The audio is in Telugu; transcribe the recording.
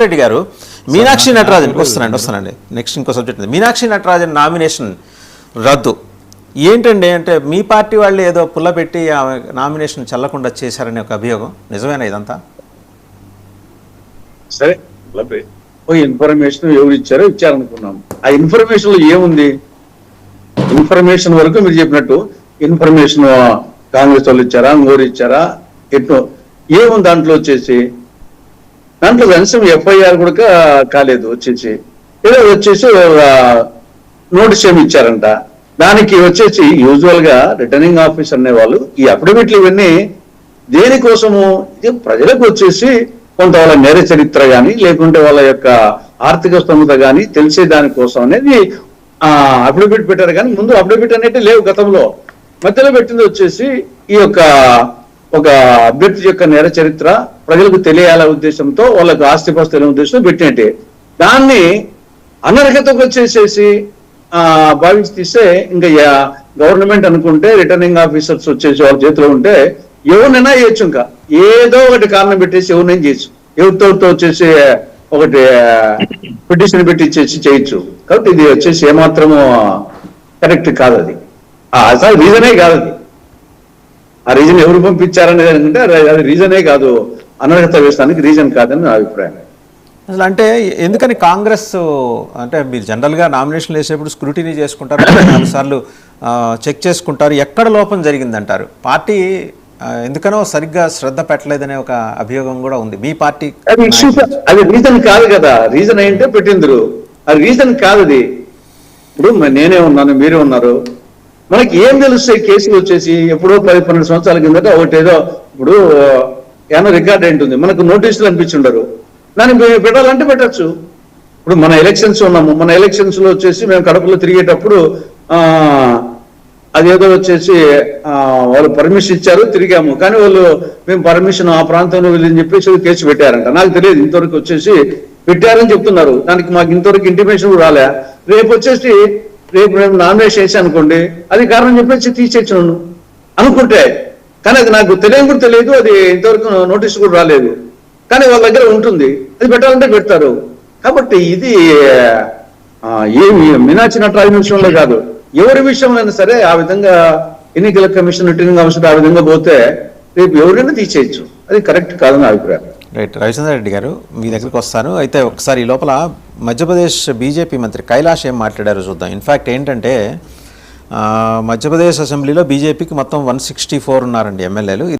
రెడ్డి గారు మీనాక్షి నటరాజన్ వస్తానండి నెక్స్ట్ ఇంకో సబ్జెక్ట్ ఉంది. మీనాక్షి నటరాజన్ నామినేషన్ రద్దు ఏంటండి అంటే మీ పార్టీ వాళ్ళు ఏదో పుల్లపెట్టి నామినేషన్ చెల్లకుండా చేశారనే ఒక అభియోగం నిజమేనా ఇదంతా? సరే ఓ ఇన్ఫర్మేషన్ ఎవరు ఇచ్చారనుకున్నాం. ఆ ఇన్ఫర్మేషన్ లో ఏముంది? ఇన్ఫర్మేషన్ వరకు మీరు చెప్పినట్టు ఇన్ఫర్మేషన్ కాంగ్రెస్ వాళ్ళు ఇచ్చారా, ఇంకోరు ఇచ్చారా, ఎట్నో ఏముంది దాంట్లో వచ్చేసి దాంట్లో కనీసం ఎఫ్ఐఆర్ కూడా కాలేదు. వచ్చేసి ఏదో వచ్చేసి నోటీస్ ఏమి ఇచ్చారంట. దానికి వచ్చేసి యూజువల్ గా రిటర్నింగ్ ఆఫీసర్ అనేవాళ్ళు ఈ అఫిడవిట్లు ఇవన్నీ దేనికోసము, ఇది ప్రజలకు వచ్చేసి కొంత వాళ్ళ నేర చరిత్ర కానీ లేకుంటే వాళ్ళ యొక్క ఆర్థిక స్తోమత కానీ తెలిసే దానికోసం అనేది అఫిడవిట్ పెట్టారు. కానీ ముందు అఫిడవిట్ అనేది లేవు గతంలో. మధ్యలో పెట్టింది వచ్చేసి ఈ యొక్క ఒక అభ్యర్థి యొక్క నేర చరిత్ర ప్రజలకు తెలియాల ఉద్దేశంతో, వాళ్ళకు ఆస్తిపాస్తి తెలియని ఉద్దేశంతో పెట్టినట్టే. దాన్ని అనర్హతకు వచ్చేసేసి భావించి తీస్తే ఇంకా గవర్నమెంట్ అనుకుంటే రిటర్నింగ్ ఆఫీసర్స్ వచ్చేసి వాళ్ళ చేతిలో ఉంటే ఎవరినైనా చేయొచ్చు. ఇంకా ఏదో ఒకటి కారణం పెట్టేసి ఎవరినైనా చేయొచ్చు. ఎవరితో వచ్చేసి ఒకటి పిటిషన్ పెట్టి ఇచ్చేసి చేయొచ్చు. కాబట్టి ఇది వచ్చేసి ఏమాత్రము కరెక్ట్ కాదు. అది అసలు రీజనే కాదు. అది ఆ రీజన్ ఎవరు పంపించారనేది అనుకుంటే అది రీజనే కాదు, అనర్హత వేస్తానికి రీజన్ కాదని నా అభిప్రాయం. అసలు అంటే ఎందుకని కాంగ్రెస్ అంటే మీరు జనరల్గా నామినేషన్ వేసేప్పుడు స్క్రూటినీ చేసుకుంటారు, 4 సార్లు చెక్ చేసుకుంటారు, ఎక్కడ లోపం జరిగిందంటారు. పార్టీ ఎందుకనో సరిగ్గా శ్రద్ధ పెట్టలేదనే ఒక అభియోగం కూడా ఉంది మీ పార్టీ. అది రీజన్ కాదు కదా. రీజన్ ఏంటంటే పెట్టిందరు, అది రీజన్ కాదు. అది ఇప్పుడు నేనే ఉన్నాను, మీరే ఉన్నారు, మనకి ఏం తెలుస్తాయి కేసులు వచ్చేసి ఎప్పుడో 10-12 సంవత్సరాల కిందట ఒకటి ఏదో ఇప్పుడు ఏమన్నా రికార్డ్ ఏంటుంది, మనకు నోటీసులు అనిపించుండరు, దాన్ని పెట్టాలంటే పెట్టచ్చు. ఇప్పుడు మన ఎలక్షన్స్ ఉన్నాము, మన ఎలక్షన్స్ లో వచ్చేసి మేము కడపలో తిరిగేటప్పుడు అదేదో వచ్చేసి వాళ్ళు పర్మిషన్ ఇచ్చారు, తిరిగాము, కానీ వాళ్ళు మేము పర్మిషన్ ఆ ప్రాంతంలో వెళ్ళని చెప్పేసి కేసు పెట్టారంట. నాకు తెలియదు, ఇంతవరకు వచ్చేసి పెట్టారని చెప్తున్నారు. దానికి మాకు ఇంతవరకు ఇంటిమేషన్ రాలే. రేపు మేము నామినేషన్ వేసి అనుకోండి, అది కారణం చెప్పేసి తీసేచ్చాను అనుకుంటే, కానీ అది నాకు కూడా తెలియదు, అది ఇంతవరకు నోటీస్ కూడా రాలేదు, కానీ వాళ్ళ దగ్గర ఉంటుంది, అది పెట్టాలంటే పెడతారు. కాబట్టి ఇది ఏమి మీనాక్షి నటరాజన్ విషయంలో కాదు, ఎవరి విషయంలో అయినా సరే ఆ విధంగా ఎన్నికల కమిషన్ రిటర్నింగ్ ఆఫీసర్ ఆ విధంగా పోతే రేపు ఎవరైనా తీసేయచ్చు. అది కరెక్ట్ కాదని అభిప్రాయం. రైట్. రవిచంద్ర రెడ్డి గారు మీ దగ్గరికి వస్తాను. అయితే ఒకసారి ఈ లోపల మధ్యప్రదేశ్ బీజేపీ మంత్రి కైలాష్ ఏం మాట్లాడారో చూద్దాం. ఇన్ఫ్యాక్ట్ ఏంటంటే మధ్యప్రదేశ్ అసెంబ్లీలో బీజేపీకి మొత్తం 164 ఉన్నారండి ఎమ్మెల్యేలు.